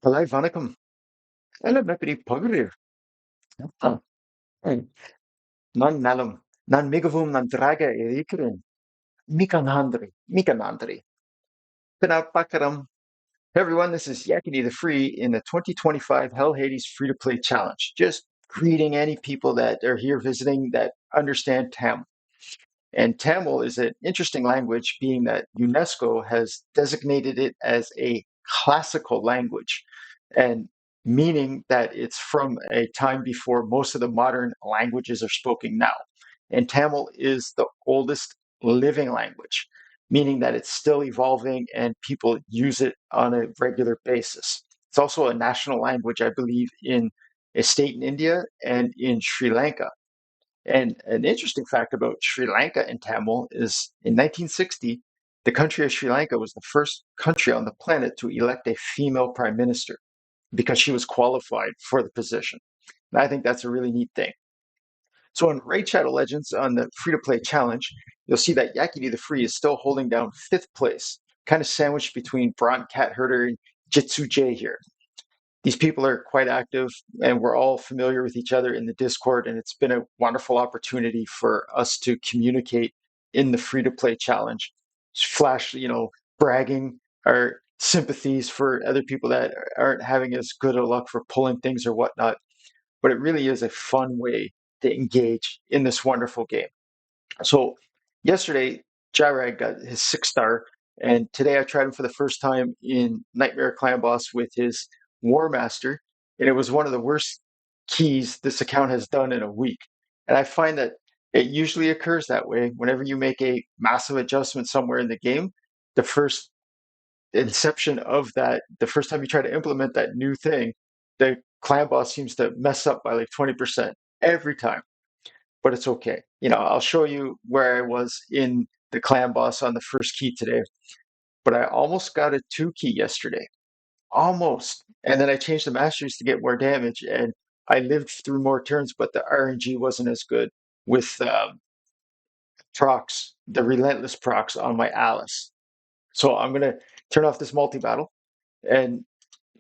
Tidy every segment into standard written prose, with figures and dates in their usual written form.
Palay vanakkam. Alam na pinipagrir. Ah, ay, nan nalam. Nan migavum nan draga erikrin. Mikanandri. Pinapakaram. Hey everyone, this is Yakety the Free in the 2025 Hell Hades Free to Play Challenge. Just greeting any people that are here visiting that understand Tamil. And Tamil is an interesting language, being that UNESCO has designated it as a classical language, and meaning that it's from a time before most of the modern languages are spoken now. And Tamil is the oldest living language, meaning that it's still evolving and people use it on a regular basis. It's also a national language, I believe, in a state in India and in Sri Lanka. And an interesting fact about Sri Lanka and Tamil is in 1960, the country of Sri Lanka was the first country on the planet to elect a female prime minister because she was qualified for the position. And I think that's a really neat thing. So in Raid Shadow Legends on the free to play challenge, you'll see that Yakety the Free is still holding down fifth place, kind of sandwiched between Bront Cat Herder and Jitsu J here. These people are quite active and we're all familiar with each other in the Discord. And it's been a wonderful opportunity for us to communicate in the free to play challenge, flash, bragging our sympathies for other people that aren't having as good a luck for pulling things or whatnot. But it really is a fun way to engage in this wonderful game. So yesterday, Jyrag got his 6 star, and today I tried him for the first time in Nightmare Clan Boss with his War Master, and it was one of the worst keys this account has done in a week. And I find that it usually occurs that way whenever you make a massive adjustment somewhere in the game. The first inception of that, the first time you try to implement that new thing, the clan boss seems to mess up by like 20% every time, but it's okay. I'll show you where I was in the clan boss on the first key today, but I almost got a 2 key yesterday. Almost. And then I changed the masteries to get more damage, and I lived through more turns, but the RNG wasn't as good with procs, the relentless procs on my Alice. So I'm going to turn off this multi battle. And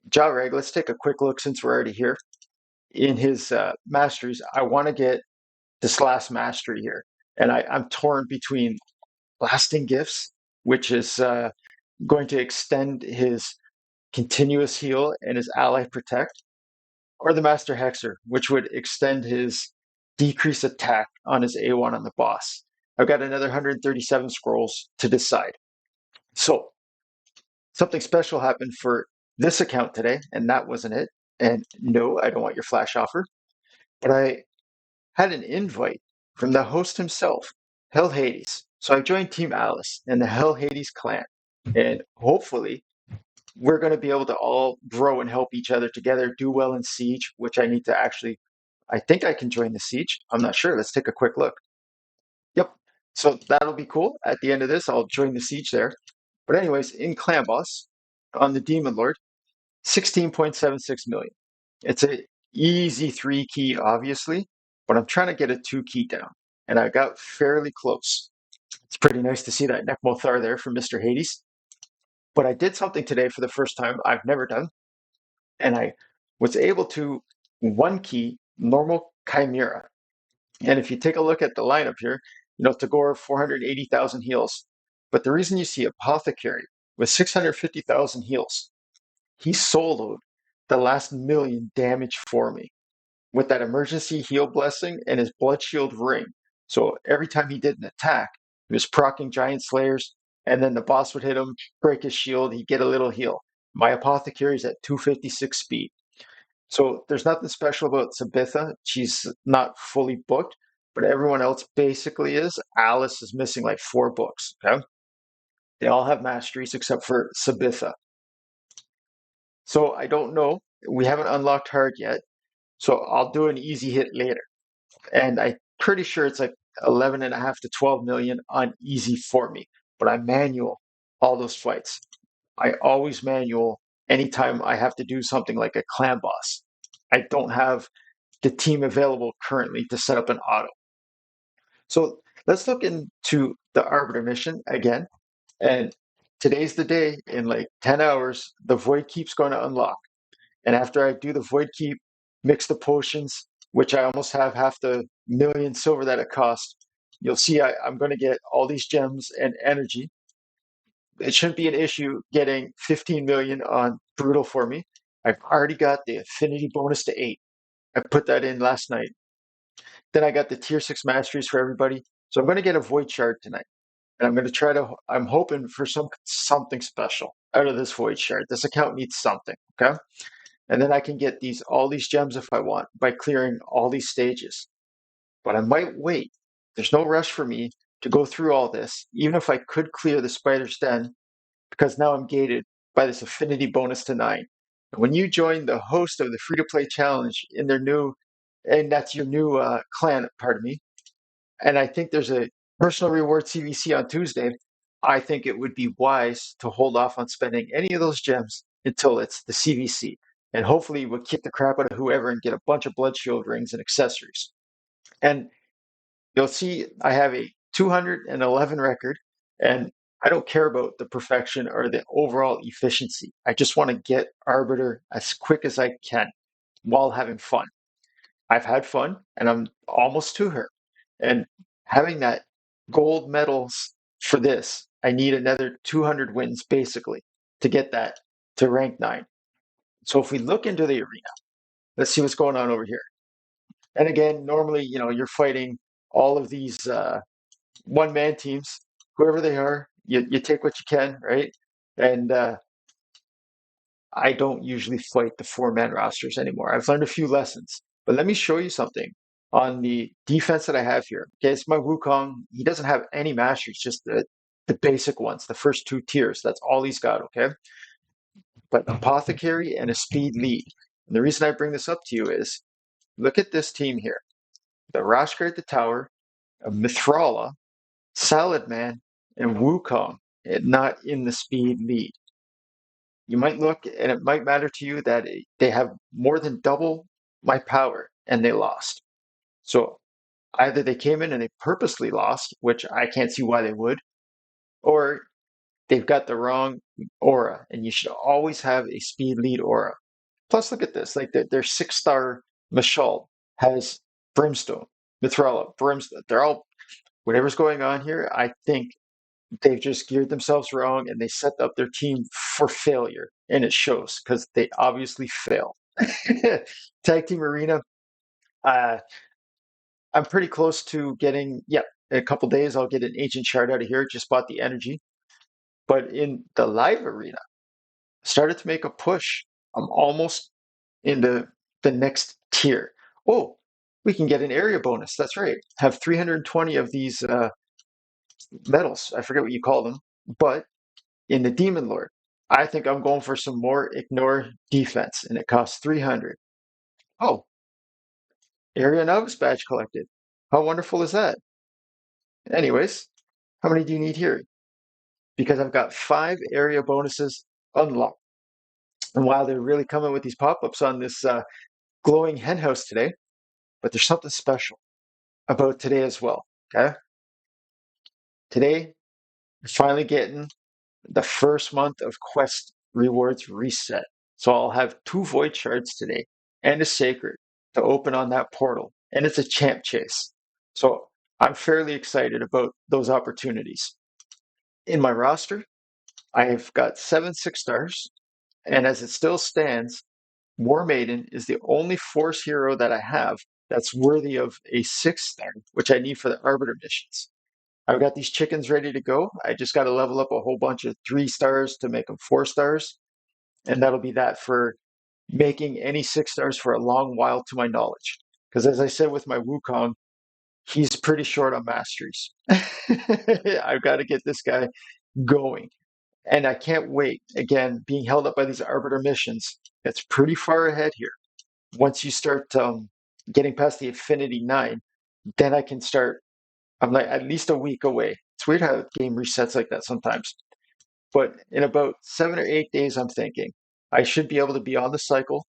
Jareg, let's take a quick look since we're already here. In his masteries, I want to get this last mastery here. And I'm torn between lasting gifts, which is going to extend his continuous heal and his ally protect, or the master hexer, which would extend his decrease attack on his A1 on the boss. I've got another 137 scrolls to decide. So something special happened for this account today, and that wasn't it. And no, I don't want your flash offer, but I had an invite from the host himself, Hell Hades. So I joined Team Alice in the Hell Hades clan. And hopefully, we're going to be able to all grow and help each other together, do well in Siege, which I need to actually, I think I can join the Siege. I'm not sure. Let's take a quick look. Yep. So that'll be cool. At the end of this, I'll join the Siege there. But, anyways, in Clan Boss, on the Demon Lord, 16.76 million. It's a easy 3 key, obviously, but I'm trying to get a 2 key down, and I got fairly close. It's pretty nice to see that Nekmothar there from Mr. Hades. But I did something today for the first time I've never done, and I was able to 1 key Normal Chimera. And if you take a look at the lineup here, Tagore 480,000 heals. But the reason you see Apothecary with 650,000 heals, he soloed the last million damage for me with that emergency heal blessing and his blood shield ring. So every time he did an attack, he was proccing giant slayers, and then the boss would hit him, break his shield, he'd get a little heal. My apothecary is at 256 speed. So there's nothing special about Sabitha. She's not fully booked, but everyone else basically is. Alice is missing like 4 books. Okay. They all have masteries except for Sabitha. So I don't know. We haven't unlocked hard yet. So I'll do an easy hit later. And I'm pretty sure it's like 11.5 to 12 million on easy for me. But I manual all those fights. I always manual anytime I have to do something like a clan boss. I don't have the team available currently to set up an auto. So let's look into the Arbiter mission again. And today's the day. In like 10 hours, the void keeps going to unlock. And after I do the void keep, mix the potions, which I almost have half the million silver that it costs, you'll see I'm going to get all these gems and energy. It shouldn't be an issue getting 15 million on brutal for me. I've already got the affinity bonus to 8. I put that in last night. Then I got the tier 6 masteries for everybody. So I'm going to get a void shard tonight. And I'm going to try to, I'm hoping for something special out of this void shard. This account needs something, okay? And then I can get all these gems if I want by clearing all these stages. But I might wait. There's no rush for me to go through all this, even if I could clear the spider's den, because now I'm gated by this affinity bonus to 9. And when you join the host of the free-to-play challenge in their new, and that's your new clan, pardon me, and I think there's a personal reward CVC on Tuesday, I think it would be wise to hold off on spending any of those gems until it's the CVC. And hopefully we'll kick the crap out of whoever and get a bunch of blood shield rings and accessories. And you'll see I have a 211 record, and I don't care about the perfection or the overall efficiency. I just want to get Arbiter as quick as I can while having fun. I've had fun, and I'm almost to her. And having that gold medals for this, I need another 200 wins basically to get that to rank 9. So if we look into the arena, let's see what's going on over here. And again, normally, you're fighting all of these one-man teams, whoever they are. You take what you can, right? And I don't usually fight the four-man rosters anymore. I've learned a few lessons. But let me show you something on the defense that I have here. Okay, it's my Wukong. He doesn't have any masteries, just the basic ones, the first 2 tiers. That's all he's got, okay? But Apothecary and a speed lead. And the reason I bring this up to you is, look at this team here. The Rashkar at the tower, a Mithrala, Salad Man, and Wukong, and not in the speed lead. You might look and it might matter to you that they have more than double my power and they lost. So either they came in and they purposely lost, which I can't see why they would, or they've got the wrong aura, and you should always have a speed lead aura. Plus, look at this, like their 6-star Mashal has Brimstone, Mithrala, Brimstone. They're all, whatever's going on here, I think they've just geared themselves wrong and they set up their team for failure. And it shows because they obviously fail. Tag Team Arena, uh, I'm pretty close to getting, yeah, in a couple days I'll get an ancient shard out of here. Just bought the energy. But in the live arena, started to make a push. I'm almost in the next tier. Oh, we can get an area bonus. That's right. Have 320 of these medals. I forget what you call them. But in the Demon Lord, I think I'm going for some more ignore defense, and it costs 300. Oh, area novice badge collected. How wonderful is that? Anyways, how many do you need here? Because I've got 5 area bonuses unlocked. And while they're really coming with these pop-ups on this glowing hen house today, but there's something special about today as well. Okay, today we're finally getting the first month of quest rewards reset. So I'll have 2 void shards today and a sacred to open on that portal. And it's a champ chase. So I'm fairly excited about those opportunities. In my roster, I've got 7 6-stars. And as it still stands, War Maiden is the only force hero that I have that's worthy of a 6-star, which I need for the Arbiter missions. I've got these chickens ready to go. I just got to level up a whole bunch of 3 stars to make them 4 stars. And that'll be that for making any 6 stars for a long while to my knowledge. Because as I said with my Wukong, he's pretty short on masteries. I've got to get this guy going. And I can't wait. Again, being held up by these Arbiter missions, it's pretty far ahead here. Once you start getting past the Affinity 9, then I can start. I'm like at least a week away. It's weird how the game resets like that sometimes. But in about 7 or 8 days, I'm thinking I should be able to be on the cycle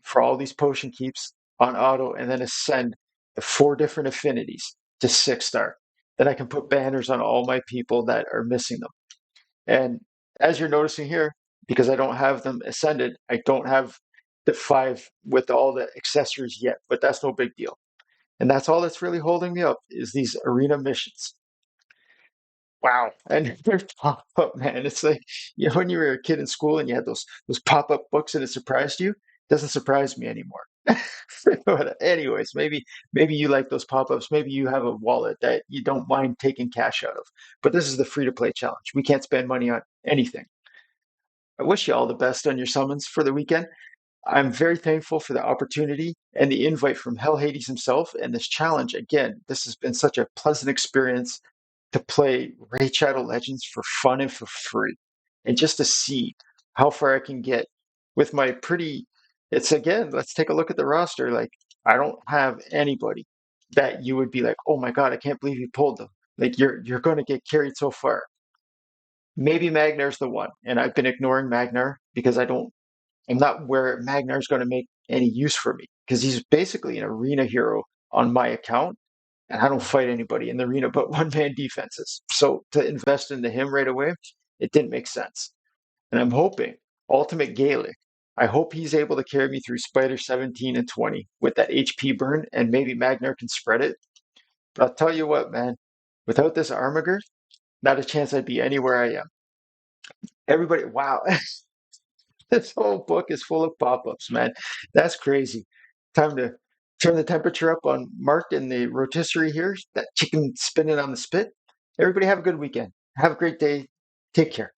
for all these potion keeps on auto and then ascend the 4 different affinities to 6-star. Then I can put banners on all my people that are missing them. And as you're noticing here, because I don't have them ascended, I don't have the 5 with all the accessories yet, but that's no big deal. And that's all that's really holding me up is these arena missions. Wow. And they're pop up, man. It's like, when you were a kid in school and you had those pop up books and it surprised you, it doesn't surprise me anymore. But anyways, maybe you like those pop ups. Maybe you have a wallet that you don't mind taking cash out of. But this is the free to play challenge. We can't spend money on anything. I wish you all the best on your summons for the weekend. I'm very thankful for the opportunity and the invite from Hell Hades himself and this challenge. Again, this has been such a pleasant experience to play Raid Shadow Legends for fun and for free, and just to see how far I can get with my pretty. It's again, let's take a look at the roster. Like, I don't have anybody that you would be like, oh my God, I can't believe you pulled them. Like, you're going to get carried so far. Maybe Magnar's the one, and I've been ignoring Magnar because I'm not where Magnar's going to make any use for me because he's basically an arena hero on my account, and I don't fight anybody in the arena but one man defenses. So to invest into him right away, it didn't make sense. And I'm hoping Ultimate Gaelic, I hope he's able to carry me through Spider 17 and 20 with that HP burn, and maybe Magnar can spread it. But I'll tell you what, man, without this Armiger, not a chance I'd be anywhere I am. Everybody, wow. This whole book is full of pop-ups, man. That's crazy. Time to turn the temperature up on Mark and the rotisserie here. That chicken spinning on the spit. Everybody have a good weekend. Have a great day. Take care.